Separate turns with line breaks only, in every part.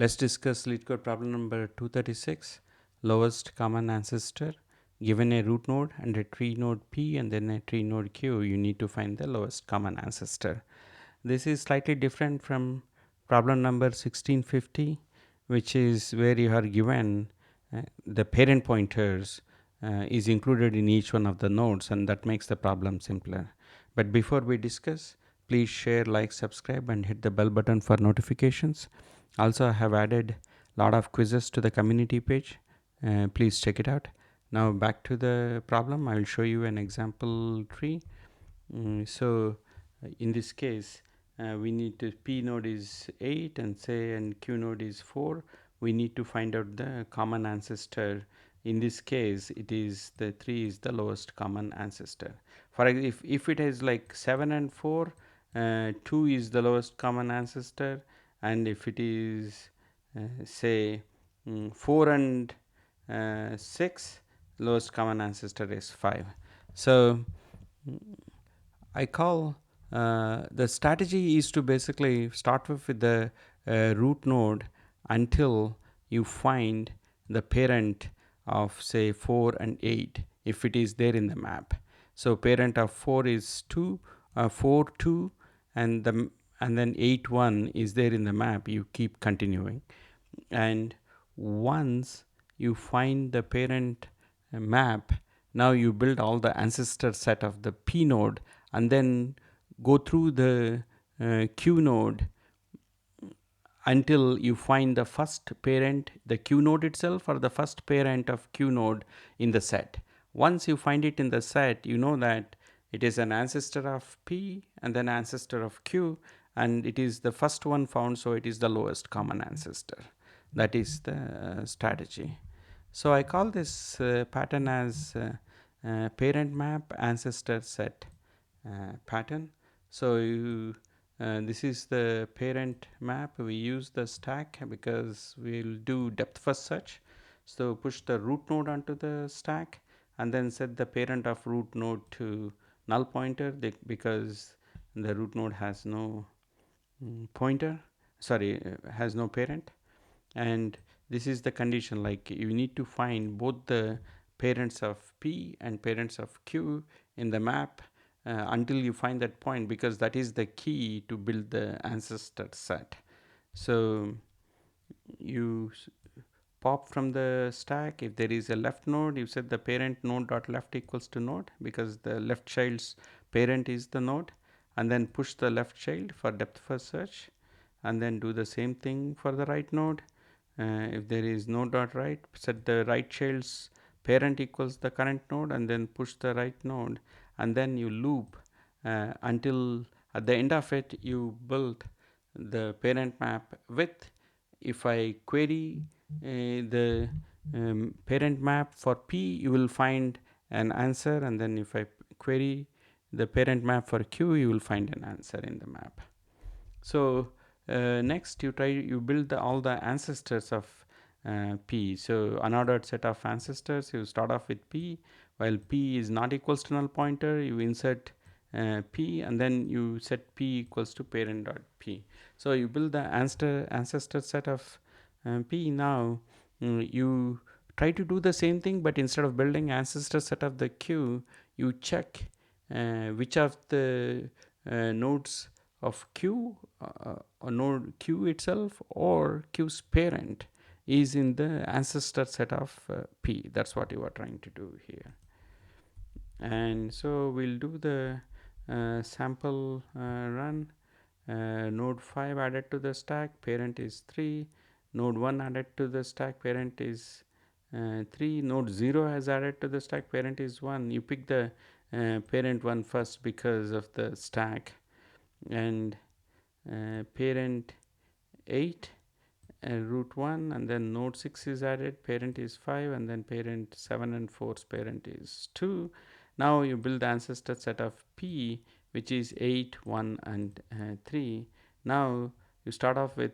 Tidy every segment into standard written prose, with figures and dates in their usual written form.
Let's discuss Leetcode problem number 236, lowest common ancestor. Given a root node and a tree node P and then a tree node Q, you need to find the lowest common ancestor. This is slightly different from problem number 1650, which is where you are given the parent pointers is included in each one of the nodes, and that makes the problem simpler. But before we discuss, please share, like, subscribe, and hit the bell button for notifications. Also, I have added a lot of quizzes to the community page. Please check it out. Now back to the problem. I will show you an example tree. In this case, we need to P node is 8 and Q node is 4. We need to find out the common ancestor. In this case, it is the 3 is the lowest common ancestor. If it is like 7 and 4, 2 is the lowest common ancestor, and if it is say 4 and 6, lowest common ancestor is 5. So I call the strategy is to basically start with the root node until you find the parent of say 4 and 8 if it is there in the map. So parent of 4 is 2, 4 2, and then 8 1 is there in the map. You keep continuing, and once you find the parent map, now you build all the ancestor set of the P node and then go through the Q node until you find the first parent, the Q node itself, or the first parent of Q node in the set. Once you find it in the set, you know that it is an ancestor of P and then ancestor of Q, and it is the first one found, so it is the lowest common ancestor. That is the strategy. So I call this pattern as parent map ancestor set pattern. So this is the parent map. We use the stack because we'll do depth first search. So push the root node onto the stack and then set the parent of root node to null pointer because the root node has no pointer, sorry, has no parent. And this is the condition, like you need to find both the parents of P and parents of Q in the map until you find that point, because that is the key to build the ancestor set. So you pop from the stack. If there is a left node, you set the parent node dot left equals to node, because the left child's parent is the node, and then push the left child for depth first search, and then do the same thing for the right node. If there is node dot right, set the right child's parent equals the current node, and then push the right node, and then you loop until at the end of it you build the parent map with. If I query the parent map for P, you will find an answer, and then if I query the parent map for Q, you will find an answer in the map. So next you build all the ancestors of P. So unordered set of ancestors, you start off with P. While P is not equals to null pointer, you insert P, and then you set P equals to parent dot P. So you build the ancestor set of P. Now you try to do the same thing, but instead of building ancestor set of the Q, you check which of the nodes of Q, or node Q itself, or Q's parent is in the ancestor set of P. That's what you are trying to do here. And so we'll do the sample run. Node 5 added to the stack, parent is 3. Node 1 added to the stack, parent is 3. Node 0 has added to the stack, parent is 1. You pick the parent one first because of the stack, and parent 8 root 1, and then node 6 is added, parent is 5, and then parent 7 and 4's parent is 2. Now you build the ancestor set of P, which is 8 1 and 3. Now you start off with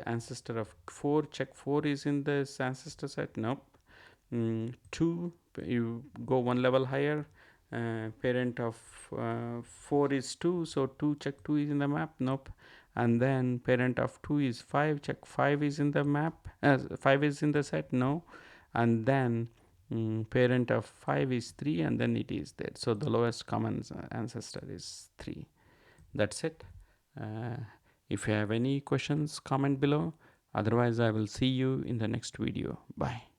ancestor of 4. Check 4 is in this ancestor set. Nope. 2, you go one level higher. Parent of 4 is 2, so 2, check 2 is in the map. Nope. and then parent of 2 is 5. Check 5 is in the map, 5 is in the set, no. And then parent of 5 is 3, and then it is there. So the lowest common ancestor is 3. That's it. If you have any questions, comment below. Otherwise, I will see you in the next video. Bye.